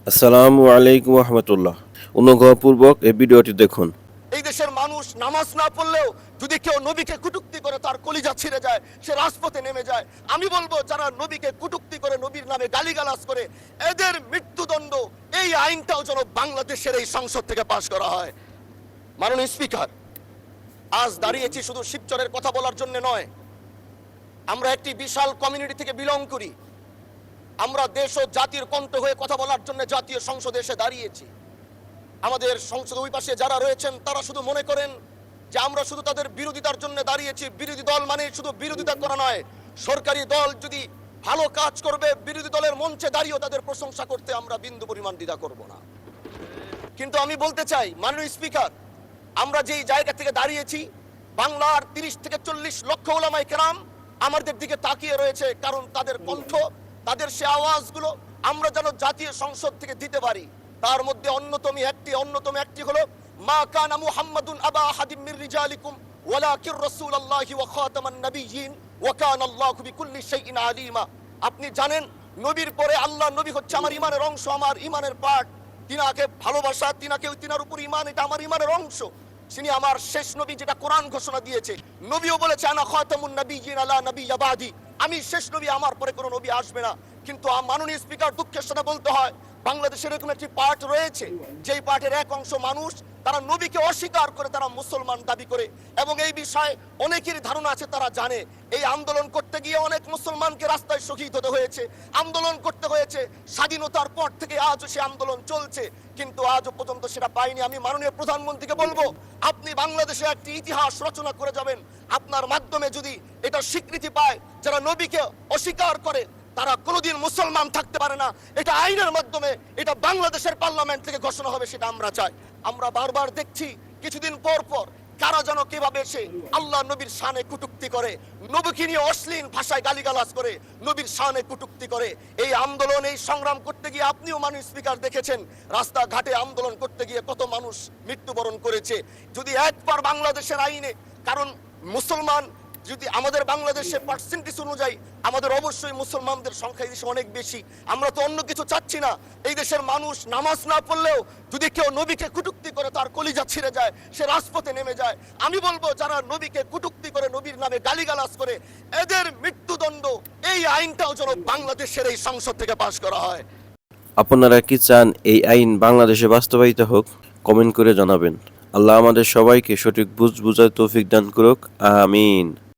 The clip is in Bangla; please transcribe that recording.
আসসালামু আলাইকুম রহমতুল্লাহ। অনুগ্রহপূর্বক এই ভিডিওটি দেখুন। এই দেশের মানুষ নামাজ না পড়লেও যদি কেউ নবীকে কটূক্তি করে তার কলিজা ছিঁড়ে যায়, সে রাজপথে নেমে যায়। আমি বলবো যারা নবীকে কটূক্তি করে, নবীর নামে গালিগালাজ করে, এদের মৃত্যুদণ্ড এই আইনটাও যেন বাংলাদেশের এই সংসদ থেকে পাশ করা হয়। মাননীয় স্পিকার, আজ দাঁড়িয়েছি শুধু শিবচরের কথা বলার জন্য নয়। আমরা একটি বিশাল কমিউনিটি থেকে বিলং করি। আমরা দেশ ও জাতির কণ্ঠ হয়ে কথা বলার জন্য জাতীয় সংসদে এসে দাঁড়িয়েছি। আমাদের সংসদ ওই পাশে যারা রয়েছেন তারা শুধু মনে করেন যে আমরা শুধু তাদের বিরোধিতার জন্য দাঁড়িয়েছি। বিরোধী দল মানে শুধু বিরোধিতা করা নয়, সরকারি দল যদি ভালো কাজ করবে, বিরোধী দলের মঞ্চে দাঁড়িয়েও তাদের প্রশংসা করতে আমরা বিন্দু পরিমাণ দ্বিধা করব না। কিন্তু আমি বলতে চাই মাননীয় স্পিকার, আমরা যেই জায়গা থেকে দাঁড়িয়েছি, বাংলার 30 থেকে 40 লক্ষ ওলামায়ে কেরাম আমাদের দিকে তাকিয়ে রয়েছে। কারণ তাদের কণ্ঠ, তাদের সে আওয়াজগুলো আমরা যেন জাতীয় সংসদ থেকে দিতে পারি। তার মধ্যে অন্যতম একটি হলো মা কানা মুহাম্মাদুন আবা আহাদিম মির রিজালিকুম ওয়ালাকির রাসূলুল্লাহি ওয়া খাতামান নাবিয়্যিন ওয়া কানা আল্লাহু বিকুল্লি শাইইন আলিমা। আপনি জানেন নবীর পরে আল্লাহ নবী হচ্ছে আমার ঈমানের অংশ, আমার ঈমানের পার্ট। তিনাকে ভালোবাসা, তিনার উপর ঈমান, এটা আমার ঈমানের অংশ। তিনি আমার শেষ নবী, যেটা কোরআন ঘোষণা দিয়েছে। নবীও বলেছে আনা খাতামুন নাবিয়্যিন আলা নাবিয়্যা বাদি, আমি শেষ নবী, আমার পরে কোনো নবী আসবে না। কিন্তু মাননীয় স্পিকার, দুঃখের সাথে বলতে হয় বাংলাদেশের এরকম একটি পার্ট রয়েছে, যেই পার্টের এক অংশ মানুষ তারা নবীকে অস্বীকার করে, তারা মুসলমান দাবি করে। এবং এই বিষয়ে অনেকেরই ধারণা আছে, তারা জানে এই আন্দোলন করতে গিয়ে অনেক মুসলমানকে রাস্তায় শহীদ হতে হয়েছে, আন্দোলন করতে হয়েছে। স্বাধীনতার পর থেকে আজও সে আন্দোলন চলছে, কিন্তু আজও পর্যন্ত সেটা পাইনি। আমি মাননীয় প্রধানমন্ত্রীকে বলবো, আপনি বাংলাদেশে একটি ইতিহাস রচনা করে যাবেন। আপনার মাধ্যমে যদি এটা স্বীকৃতি পায়, যারা নবীকে অস্বীকার করে তারা কোনোদিন মুসলমান থাকতে পারে না, এটা আইনের মাধ্যমে, এটা বাংলাদেশের পার্লামেন্ট থেকে ঘোষণা হবে, সেটা আমরা চাই। আমরা বারবার দেখছি কিছুদিন পর পর কারা যেন কিভাবে সে আল্লাহ নবীর শানে কটূক্তি করে, নবীকে নিয়ে অশ্লীল ভাষায় গালিগালাজ করে, নবীর শানে কটূক্তি করে। এই আন্দোলন, এই সংগ্রাম করতে গিয়ে আপনিও মাননীয় স্পিকার দেখেছেন রাস্তাঘাটে আন্দোলন করতে গিয়ে কত মানুষ মৃত্যুবরণ করেছে। যদি একবার বাংলাদেশের আইনে, কারণ মুসলমান যদি আমাদের বাংলাদেশের পার্সেন্টেজ অনুযায়ী আমাদের অবশ্যই মুসলমানদের সংখ্যা এই দেশে অনেক বেশি। আমরা তো অন্য কিছু চাচ্ছি না। এই দেশের মানুষ নামাজ না পড়লেও যদি কেউ নবীকে কটূক্তি করে তার কলিজা ছিঁড়ে যায়, সে রাজপথে নেমে যায়। আমি বলবো যারা নবীকে কটূক্তি করে, নবীর নামে গালিগালাজ করে, এদের মৃত্যুদণ্ড এই আইনটাও যেন বাংলাদেশের এই সংসদ থেকে পাশ করা হয়। আপনারা কি চান এই আইন বাংলাদেশে বাস্তবায়িত হোক? কমেন্ট করে জানাবেন। আল্লাহ আমাদের সবাইকে সঠিক বুঝার তৌফিক দান করুক। আমিন।